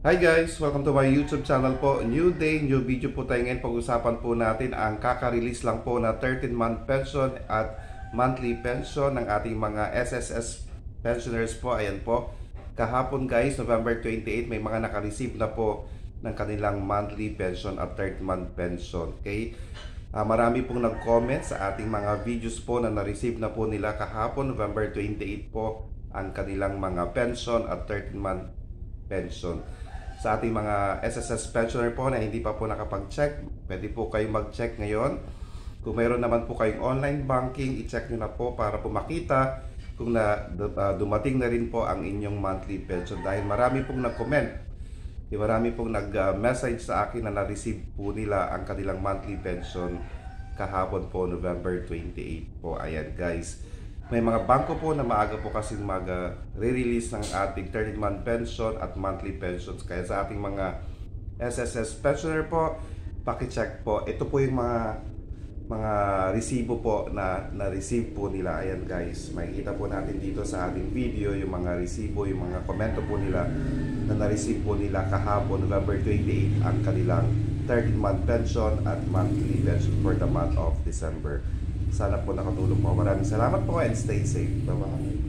Hi guys! Welcome to my YouTube channel po. New day, new video po tayo ngayon. Pag-usapan po natin ang kaka-release lang po na 13-month pension at monthly pension ng ating mga SSS pensioners po. Ayan po. Kahapon guys, November 28, may mga naka-receive na po ng kanilang monthly pension at 13-month pension. Okay? Marami pong nag-comment sa ating mga videos po na na-receive na po nila kahapon, November 28 po, ang kanilang mga pension at 13-month pension. Sa ating mga SSS pensioner po na hindi pa po nakapag-check, pwede po kayong mag-check ngayon. Kung mayroon naman po kayong online banking, i-check nyo na po para po makita kung dumating na rin po ang inyong monthly pension. Dahil marami pong nag-comment, marami pong nag-message sa akin na na-receive po nila ang kanilang monthly pension kahapon po, November 28 po. Ayan guys. May mga bangko po na maaga po kasing mag-re-release ng ating 13-month pension at monthly pensions. Kaya sa ating mga SSS pensioner po, paki-check po. Ito po yung mga resibo po na na-receive po nila. Ayan guys, makikita po natin dito sa ating video yung mga resibo, yung mga komento po nila na na-receive po nila kahapon, November 28, ang kanilang 13-month pension at monthly pension for the month of December. Sana po nakatulong po. Maraming salamat po and stay safe. Bye-bye.